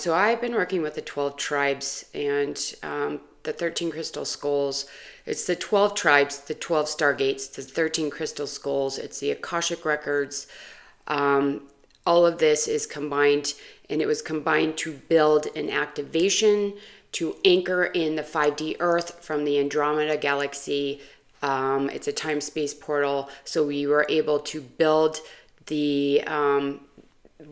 So I've been working with the 12 tribes and the 13 crystal skulls. It's the 12 tribes, the 12 stargates, the 13 crystal skulls. It's the Akashic records. All of this is combined, and it was combined to build an activation to anchor in the 5D Earth from the Andromeda galaxy. It's a time-space portal, so we were able to build the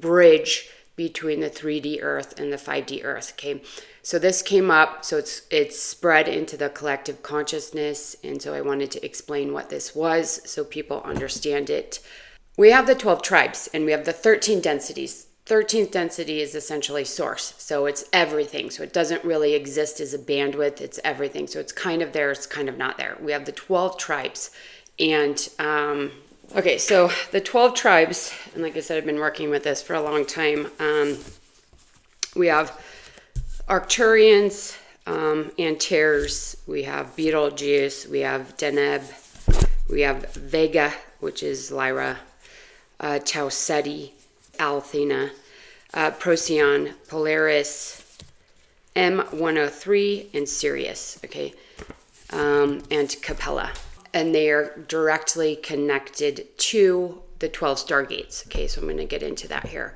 bridge between the 3D Earth and the 5D Earth. Okay, so this came up, so it's spread into the collective consciousness, and so I wanted to explain what this was so people understand it. We have the 12 tribes, and we have the 13 densities. 13th density is essentially source, so it's everything. So it doesn't really exist as a bandwidth, it's everything. So it's kind of there, it's kind of not there. We have the 12 tribes, and okay, so the 12 tribes, and like I said, I've been working with this for a long time. We have Arcturians, Antares, we have Betelgeuse, we have Deneb, we have Vega, which is Lyra, Tau Ceti, Althena, Procyon, Polaris, M103, and Sirius, okay, and Capella. And they are directly connected to the 12 stargates. Okay, so I'm going to get into that here.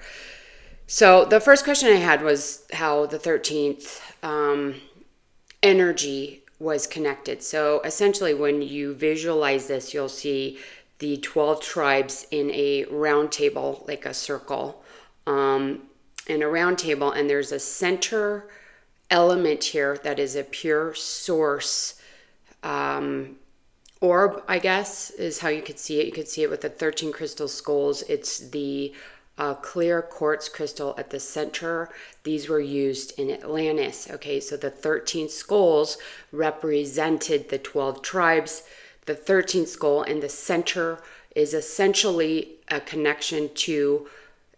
So the first question I had was how the 13th energy was connected. So essentially, when you visualize this, you'll see the 12 tribes in a round table, like a circle, in a round table, and there's a center element here that is a pure source orb, I guess, is how you could see it. You could see it with the 13 crystal skulls. It's the clear quartz crystal at the center. These were used in Atlantis. Okay, so the 13 skulls represented the 12 tribes. The 13th skull in the center is essentially a connection to,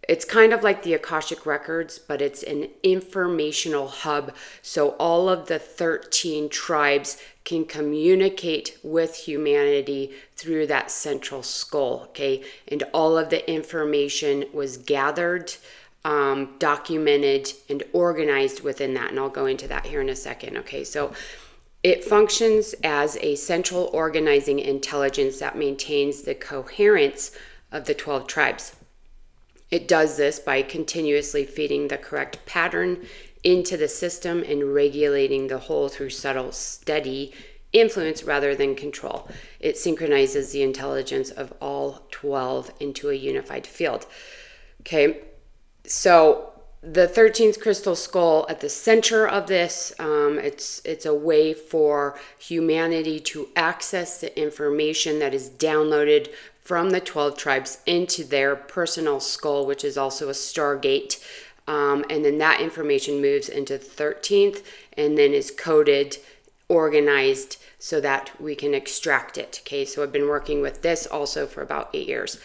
it's kind of like the Akashic records, but it's an informational hub. So all of the 13 tribes can communicate with humanity through that central skull, okay? And all of the information was gathered, documented, and organized within that. And I'll go into that here in a second, okay? So it functions as a central organizing intelligence that maintains the coherence of the 12 tribes. It does this by continuously feeding the correct pattern into the system and regulating the whole through subtle, steady influence rather than control. It synchronizes the intelligence of all 12 into a unified field. Okay, so the 13th crystal skull at the center of this, it's a way for humanity to access the information that is downloaded from the 12 tribes into their personal skull, which is also a stargate. And then that information moves into the 13th and then is coded, organized so that we can extract it. Okay, so I've been working with this also for about 8 years.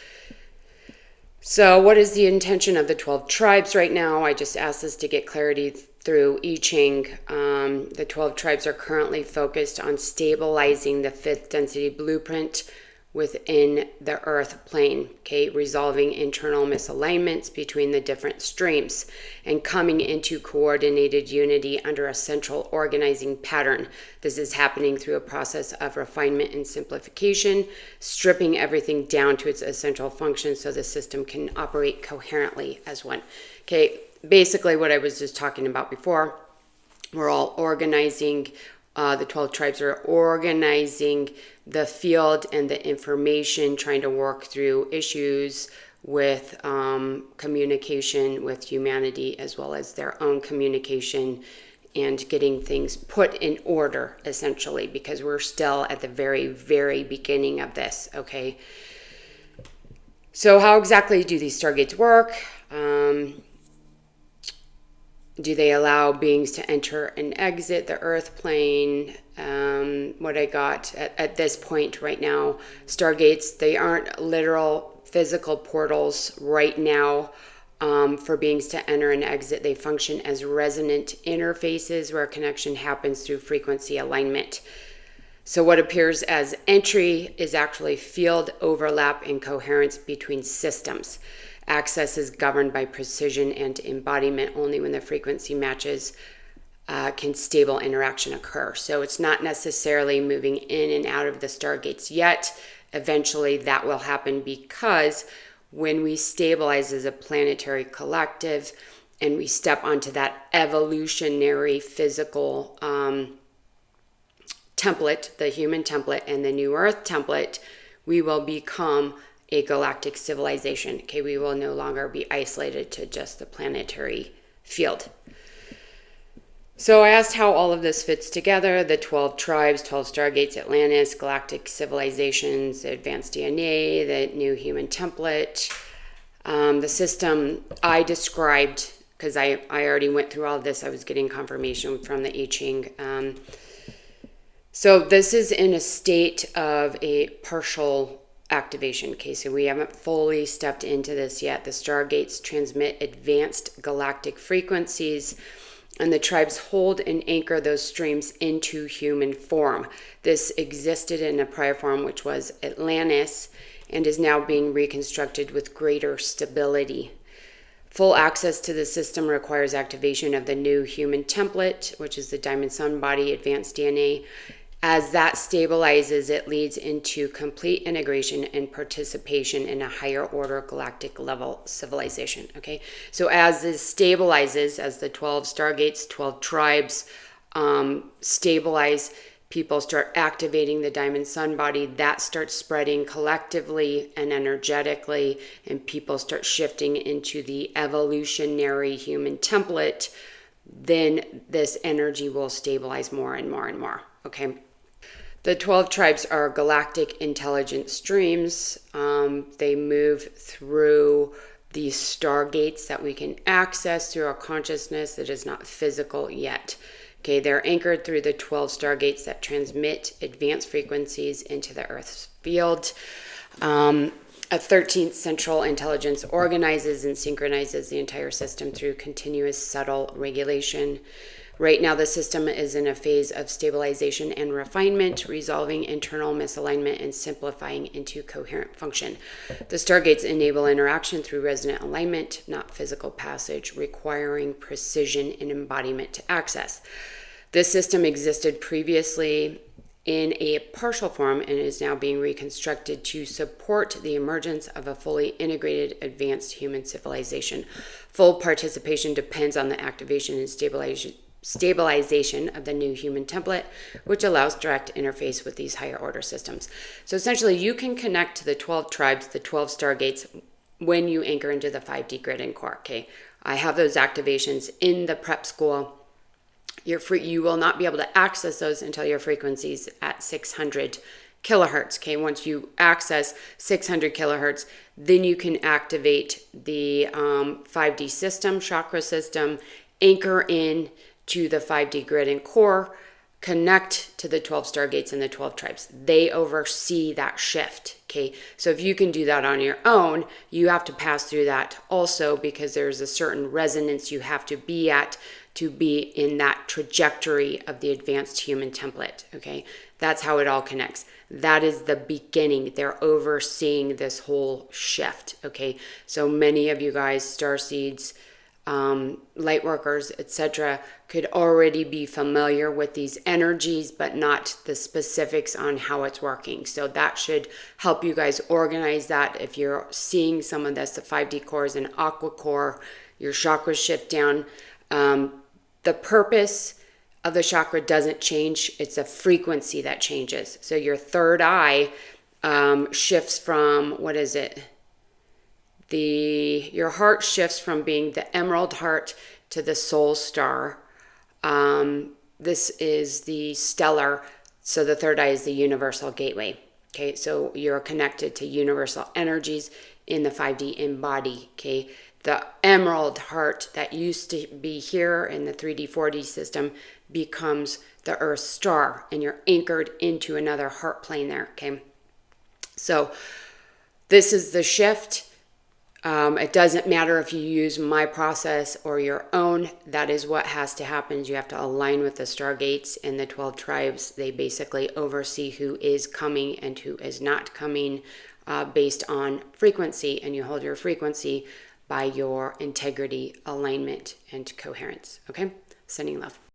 So what is the intention of the 12 tribes right now? I just asked this to get clarity through I Ching. The 12 tribes are currently focused on stabilizing the 5th density blueprint within the earth plane, okay, resolving internal misalignments between the different streams and coming into coordinated unity under a central organizing pattern. This is happening through a process of refinement and simplification, stripping everything down to its essential function so the system can operate coherently as one. Okay, basically what I was just talking about before, we're all organizing. The 12 tribes are organizing the field and the information, trying to work through issues with communication with humanity, as well as their own communication, and getting things put in order, essentially, because we're still at the very, very beginning of this, okay? So how exactly do these stargates work? Do they allow beings to enter and exit the earth plane? What I got at this point right now, stargates, they aren't literal physical portals right now for beings to enter and exit. They function as resonant interfaces where connection happens through frequency alignment. So what appears as entry is actually field overlap and coherence between systems. Access is governed by precision and embodiment. Only when the frequency matches can stable interaction occur. So it's not necessarily moving in and out of the stargates yet. Eventually that will happen, because when we stabilize as a planetary collective and we step onto that evolutionary physical template, the human template and the new earth template, we will become a galactic civilization. Okay, we will no longer be isolated to just the planetary field. So I asked how all of this fits together: the 12 tribes, 12 stargates, Atlantis, galactic civilizations, advanced DNA, the new human template. The system I described, because I already went through all of this, I was getting confirmation from the I Ching. So this is in a state of a partial activation. Okay, so we haven't fully stepped into this yet. The stargates transmit advanced galactic frequencies, and the tribes hold and anchor those streams into human form. This existed in a prior form, which was Atlantis, and is now being reconstructed with greater stability. Full access to the system requires activation of the new human template, which is the diamond sun body, advanced DNA. As that stabilizes, it leads into complete integration and participation in a higher order galactic level civilization. Okay, so as this stabilizes, as the 12 stargates, 12 tribes stabilize, people start activating the diamond sun body, that starts spreading collectively and energetically, and people start shifting into the evolutionary human template, then this energy will stabilize more and more and more. Okay. The 12 tribes are galactic intelligence streams. They move through these stargates that we can access through our consciousness that is not physical yet. Okay, they're anchored through the 12 stargates that transmit advanced frequencies into the Earth's field. A 13th central intelligence organizes and synchronizes the entire system through continuous subtle regulation. Right now, the system is in a phase of stabilization and refinement, resolving internal misalignment and simplifying into coherent function. The stargates enable interaction through resonant alignment, not physical passage, requiring precision and embodiment to access. This system existed previously in a partial form and is now being reconstructed to support the emergence of a fully integrated advanced human civilization. Full participation depends on the activation and stabilization of the new human template, which allows direct interface with these higher order systems. So essentially, you can connect to the 12 tribes, the 12 stargates, when you anchor into the 5D grid and core. Okay, I have those activations in the prep school. You will not be able to access those until your frequency's at 600 kilohertz. Okay, once you access 600 kilohertz, then you can activate the 5D system, chakra system, anchor in to the 5D grid and core, connect to the 12 stargates and the 12 tribes. They oversee that shift. Okay, so if you can do that on your own, you have to pass through that also, because there's a certain resonance you have to be at to be in that trajectory of the advanced human template. Okay, that's how it all connects. That is the beginning. They're overseeing this whole shift. Okay, so many of you guys, starseeds, light workers, etc., could already be familiar with these energies, but not the specifics on how it's working. So that should help you guys organize that. If you're seeing some of this, the 5D core is an aqua core, your chakras shift down. The purpose of the chakra doesn't change. It's a frequency that changes. So your third eye shifts from, what is it? Your heart shifts from being the emerald heart to the soul star. This is the stellar. So the third eye is the universal gateway. Okay, so you're connected to universal energies in the 5D embody. Okay, the emerald heart that used to be here in the 3D, 4D system becomes the Earth star, and you're anchored into another heart plane there. Okay, so this is the shift. It doesn't matter if you use my process or your own. That is what has to happen. You have to align with the stargates and the 12 tribes. They basically oversee who is coming and who is not coming. based on frequency, and you hold your frequency by your integrity, alignment, and coherence. Okay? Sending love.